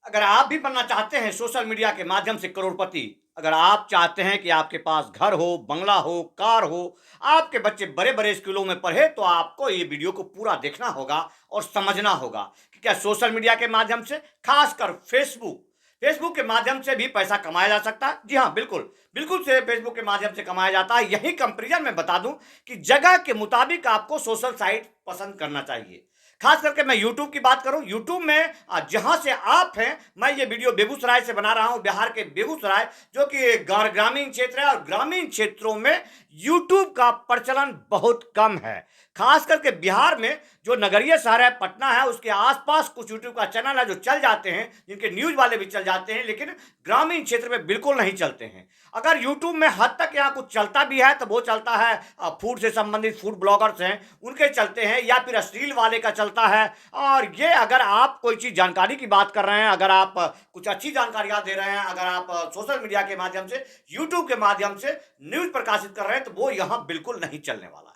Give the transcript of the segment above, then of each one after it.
अगर आप भी बनना चाहते हैं सोशल मीडिया के माध्यम से करोड़पति, अगर आप चाहते हैं कि आपके पास घर हो, बंगला हो, कार हो, आपके बच्चे बड़े बड़े स्कूलों में पढ़े, तो आपको ये वीडियो को पूरा देखना होगा और समझना होगा कि क्या सोशल मीडिया के माध्यम से, खासकर फेसबुक फेसबुक के माध्यम से भी पैसा कमाया जा सकता है। जी हाँ, बिल्कुल बिल्कुल से फेसबुक के माध्यम से कमाया जाता है। यही कंपेरिजन मैं बता दूं कि जगह के मुताबिक आपको सोशल साइट पसंद करना चाहिए। खास करके मैं यूट्यूब की बात करूं, यूट्यूब में जहां से आप हैं, मैं ये वीडियो बेगूसराय से बना रहा हूं, बिहार के बेगूसराय, जो कि ग्रामीण क्षेत्र है, और ग्रामीण क्षेत्रों में यूट्यूब का प्रचलन बहुत कम है। खास करके बिहार में जो नगरीय शहर है, पटना है, उसके आसपास कुछ यूट्यूब का चैनल है जो चल जाते हैं, जिनके न्यूज वाले भी चल जाते हैं, लेकिन ग्रामीण क्षेत्र में बिल्कुल नहीं चलते हैं। अगर यूट्यूब में हद तक यहाँ कुछ चलता भी है तो वो चलता है फूड से संबंधित, फूड ब्लॉगर्स हैं उनके चलते हैं, या फिर अश्लील वाले का चलता है। और ये अगर आप कोई चीज़ जानकारी की बात कर रहे हैं, अगर आप कुछ अच्छी जानकारियां दे रहे हैं, अगर आप सोशल मीडिया के माध्यम से, यूट्यूब के माध्यम से न्यूज प्रकाशित कर रहे हैं, तो वो यहाँ बिल्कुल नहीं चलने वाला है।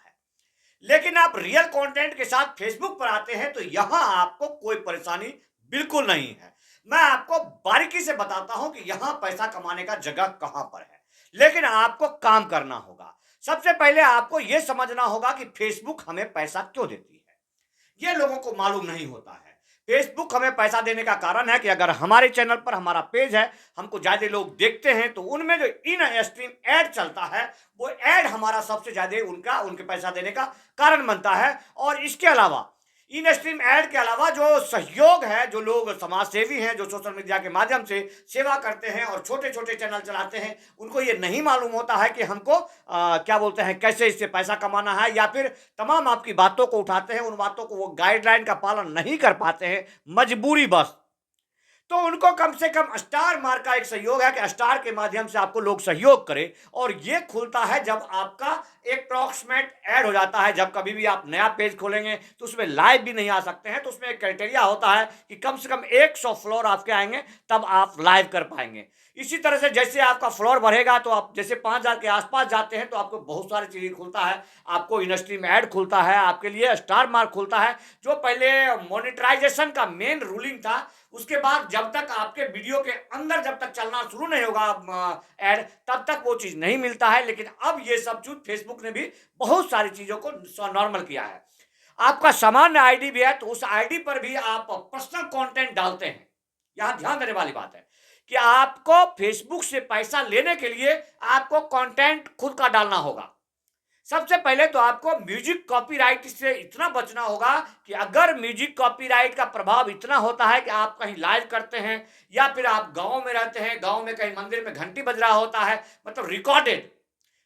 लेकिन आप रियल कंटेंट के साथ फेसबुक पर आते हैं तो यहां आपको कोई परेशानी बिल्कुल नहीं है। मैं आपको बारीकी से बताता हूं कि यहां पैसा कमाने का जगह कहां पर है, लेकिन आपको काम करना होगा। सबसे पहले आपको यह समझना होगा कि फेसबुक हमें पैसा क्यों देती है। ये लोगों को मालूम नहीं होता है। फेसबुक हमें पैसा देने का कारण है कि अगर हमारे चैनल पर हमारा पेज है, हमको ज्यादा लोग देखते हैं, तो उनमें जो इन स्ट्रीम ऐड चलता है, वो ऐड हमारा सबसे ज्यादा उनके पैसा देने का कारण बनता है। और इसके अलावा इन स्ट्रीम ऐड के अलावा जो सहयोग है, जो लोग समाज सेवी हैं, जो सोशल मीडिया के माध्यम से सेवा करते हैं और छोटे छोटे चैनल चलाते हैं, उनको ये नहीं मालूम होता है कि हमको क्या बोलते हैं, कैसे इससे पैसा कमाना है, या फिर तमाम आपकी बातों को उठाते हैं, उन बातों को वो गाइडलाइन का पालन नहीं कर पाते हैं, मजबूरी बस। तो उनको कम से कम स्टार मार्क का एक सहयोग है कि स्टार के माध्यम से आपको लोग सहयोग करें। और ये खुलता है जब आपका एक अप्रॉक्सीमेट ऐड हो जाता है। जब कभी भी आप नया पेज खोलेंगे तो उसमें लाइव भी नहीं आ सकते हैं, तो उसमें एक क्राइटेरिया होता है कि कम से कम 100 फ्लोर आपके आएंगे, तब आप लाइव कर पाएंगे। इसी तरह से जैसे आपका फ्लोर बढ़ेगा, तो आप जैसे 5,000 के आसपास जाते हैं, तो आपको बहुत सारी चीजें खुलता है। आपको इंडस्ट्री में ऐड खुलता है, आपके लिए स्टार मार्क खुलता है। जो पहले मोनेटाइजेशन का मेन रूलिंग था, उसके बाद जब तक आपके वीडियो के अंदर जब तक चलना शुरू नहीं होगा ऐड, तब तक वो चीज नहीं मिलता है। लेकिन अब ये सब चीज फेसबुक ने भी बहुत सारी चीजों को नॉर्मल किया है। आपका सामान्य आईडी भी है, तो उस आईडी पर भी आप पर्सनल कंटेंट डालते हैं। यहां ध्यान देने वाली बात है कि आपको फेसबुक से पैसा लेने के लिए आपको कंटेंट खुद का डालना होगा। सबसे पहले तो आपको म्यूजिक कॉपीराइट से इतना बचना होगा कि अगर म्यूजिक कॉपीराइट का प्रभाव इतना होता है कि आप कहीं लाइव करते हैं, या फिर आप गांव में रहते हैं, गांव में कहीं मंदिर में घंटी बज रहा होता है, मतलब रिकॉर्डेड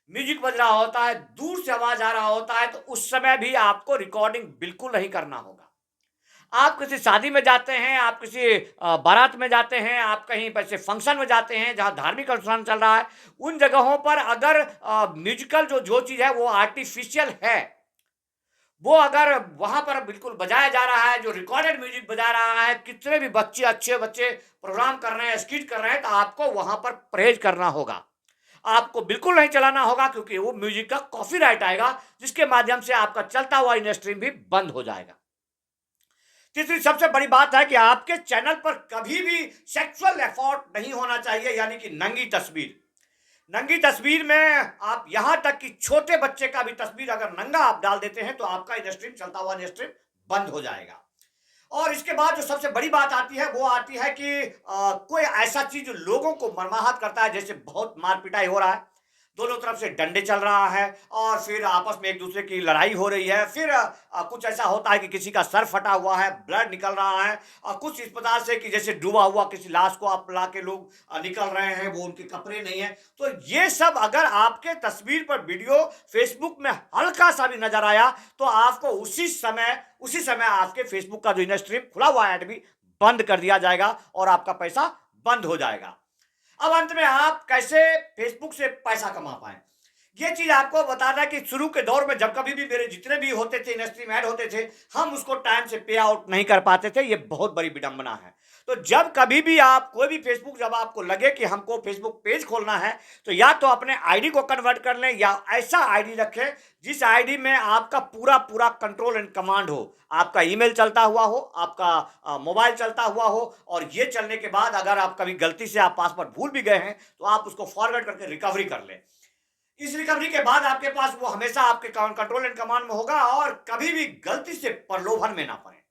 म्यूजिक बज रहा होता है, दूर से आवाज आ रहा होता है, तो उस समय भी आपको रिकॉर्डिंग बिल्कुल नहीं करना होगा। आप किसी शादी में जाते हैं, आप किसी बारात में जाते हैं, आप कहीं ऐसे फंक्शन में जाते हैं जहां धार्मिक अनुष्ठान चल रहा है, उन जगहों पर अगर म्यूजिकल जो जो चीज है वो आर्टिफिशियल है, वो अगर वहां पर बिल्कुल बजाया जा रहा है, जो रिकॉर्डेड म्यूजिक बजा रहा है, कितने भी बच्चे, अच्छे बच्चे प्रोग्राम कर रहे हैं, स्किट कर रहे हैं, तो आपको वहां पर परहेज करना होगा। आपको बिल्कुल नहीं चलाना होगा, क्योंकि वो म्यूजिक का कॉपीराइट आएगा, जिसके माध्यम से आपका चलता हुआ इंडस्ट्री भी बंद हो जाएगा। तीसरी सबसे बड़ी बात है कि आपके चैनल पर कभी भी सेक्सुअल एफर्ट नहीं होना चाहिए, यानी कि नंगी तस्वीर। नंगी तस्वीर में आप यहां तक कि छोटे बच्चे का भी तस्वीर अगर नंगा आप डाल देते हैं, तो आपका इंडस्ट्री, चलता हुआ इंडस्ट्री बंद हो जाएगा। और इसके बाद जो सबसे बड़ी बात आती है, वो आती है कि कोई ऐसा चीज जो लोगों को मर्माहत करता है, जैसे बहुत मार पिटाई हो रहा है, दोनों तरफ से डंडे चल रहा है, और फिर आपस में एक दूसरे की लड़ाई हो रही है, फिर कुछ ऐसा होता है कि किसी का सर फटा हुआ है, ब्लड निकल रहा है, और कुछ इस प्रकार से कि जैसे डूबा हुआ किसी लाश को आप ला के लोग निकल रहे हैं, वो उनके कपड़े नहीं है। तो ये सब अगर आपके तस्वीर पर वीडियो फेसबुक में हल्का सा भी नजर आया, तो आपको उसी समय आपके फेसबुक का जो इंडस्ट्री खुला हुआ ऐड भी बंद कर दिया जाएगा, और आपका पैसा बंद हो जाएगा। अब अंत में आप कैसे फेसबुक से पैसा कमा पाए, ये चीज आपको बताना है कि शुरू के दौर में जब कभी भी मेरे जितने भी होते थे, इंडस्ट्री में ऐड होते थे, हम उसको टाइम से पे आउट नहीं कर पाते थे। ये बहुत बड़ी विडंबना है। तो जब कभी भी आप कोई भी फेसबुक, जब आपको लगे कि हमको फेसबुक पेज खोलना है, तो या तो अपने आईडी को कन्वर्ट कर लें या ऐसा आईडी रखें जिस आईडी में आपका पूरा पूरा कंट्रोल एंड कमांड हो, आपका ईमेल चलता हुआ हो, आपका मोबाइल चलता हुआ हो, और ये चलने के बाद अगर आप कभी गलती से आप पासवर्ड भूल भी गए हैं तो आप उसको फॉरवर्ड करके रिकवरी कर लें। इस रिकवरी के बाद आपके पास वो हमेशा आपके कंट्रोल एंड कमांड में होगा और कभी भी गलती से प्रलोभन में ना पड़े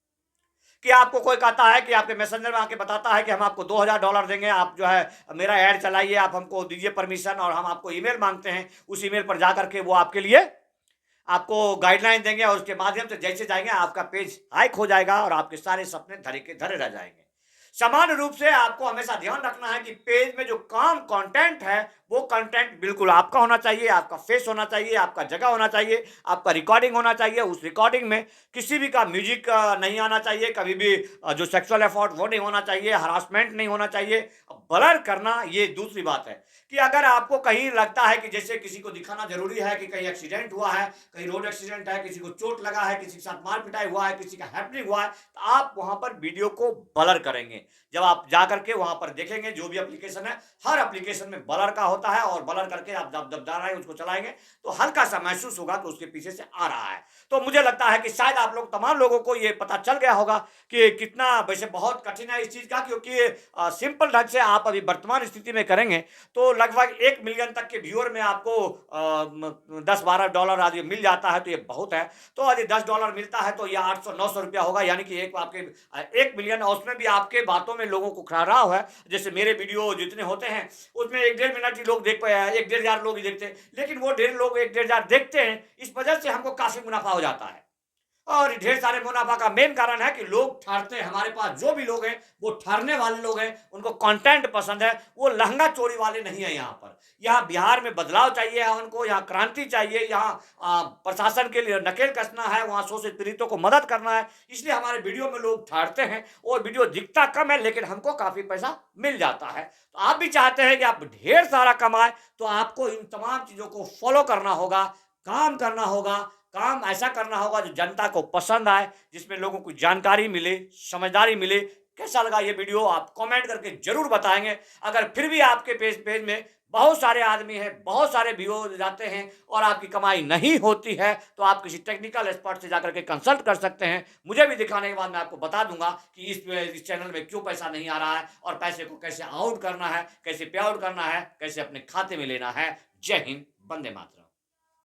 कि आपको कोई कहता है कि आपके मैसेंजर में आके बताता है कि हम आपको $2000 देंगे, आप जो है मेरा ऐड चलाइए, आप हमको दीजिए परमिशन, और हम आपको ईमेल मांगते हैं, उस ईमेल पर जा करके वो आपके लिए आपको गाइडलाइन देंगे और उसके माध्यम से जैसे जाएंगे आपका पेज हाइक हो जाएगा और आपके सारे सपने धरे के धरे रह जाएंगे। समान रूप से आपको हमेशा ध्यान रखना है कि पेज में जो काम कंटेंट है वो कंटेंट बिल्कुल आपका होना चाहिए, आपका फेस होना चाहिए, आपका जगह होना चाहिए, आपका रिकॉर्डिंग होना चाहिए। उस रिकॉर्डिंग में किसी भी का म्यूजिक नहीं आना चाहिए, कभी भी जो सेक्सुअल एफर्ट वो नहीं होना चाहिए, हरासमेंट नहीं होना चाहिए। ब्लर करना ये दूसरी बात है कि अगर आपको कहीं लगता है कि जैसे किसी को दिखाना जरूरी है कि कहीं एक्सीडेंट हुआ है, कहीं रोड एक्सीडेंट है, किसी को चोट लगा है, किसी के साथ मार पिटाई हुआ है, किसी का हैपनिंग हुआ है, तो आप वहां पर वीडियो को ब्लर करेंगे। जब आप जाकर के वहां पर देखेंगे जो भी एप्लीकेशन है, हर एप्लीकेशन में ब्लर का होता है, और ब्लर करके आप जब जब जा रहे हैं उसको चलाएंगे तो हल्का सा महसूस होगा कि उसके पीछे से आ रहा है। तो मुझे लगता है कि शायद आप लोग तमाम लोगों को ये पता चल गया होगा कि कितना वैसे बहुत कठिन है इस चीज का, क्योंकि सिंपल ढंग से आप अभी वर्तमान स्थिति में करेंगे तो लगभग 1 मिलियन तक के व्यूअर में आपको $10-12 आदि मिल जाता है, तो ये बहुत है। तो यदि $10 मिलता है तो ये 800-900 रुपया होगा, यानी कि एक आपके 1 मिलियन, और उसमें भी आपके बातों में लोगों को खराब है। जैसे मेरे वीडियो जितने होते हैं उसमें 1-1.5 मिनट ही लोग देख पाए, 1-1.5 लोग ही देखते हैं, लेकिन वो 1.5 लोग 1-1.5 देखते हैं, इस वजह से हमको काफी मुनाफा हो जाता है। और ढेर सारे मुनाफा का मेन कारण है कि लोग ठहरते हैं हमारे पास, जो भी लोग हैं वो ठहरने वाले लोग हैं, उनको कंटेंट पसंद है, वो लहंगा चोरी वाले नहीं है। यहाँ पर, यहाँ बिहार में बदलाव चाहिए है उनको, यहाँ क्रांति चाहिए, यहाँ प्रशासन के लिए नकेल कसना है, वहाँ शोषित पीड़ितों को मदद करना है, इसलिए हमारे वीडियो में लोग ठहरते हैं। और वीडियो दिखता कम है लेकिन हमको काफी पैसा मिल जाता है। तो आप भी चाहते हैं कि आप ढेर सारा कमाए, तो आपको इन तमाम चीजों को फॉलो करना होगा, काम करना होगा, काम ऐसा करना होगा जो जनता को पसंद आए, जिसमें लोगों को जानकारी मिले, समझदारी मिले। कैसा लगा ये वीडियो आप कमेंट करके जरूर बताएंगे। अगर फिर भी आपके पेज में बहुत सारे आदमी हैं, बहुत सारे व्यूअर्स जाते हैं और आपकी कमाई नहीं होती है, तो आप किसी टेक्निकल एक्सपर्ट से जाकर के कंसल्ट कर सकते हैं। मुझे भी दिखाने के बाद मैं आपको बता दूंगा कि इस चैनल में क्यों पैसा नहीं आ रहा है और पैसे को कैसे आउट करना है, कैसे पे आउट करना है, कैसे अपने खाते में लेना है। जय हिंद, वंदे मातरम।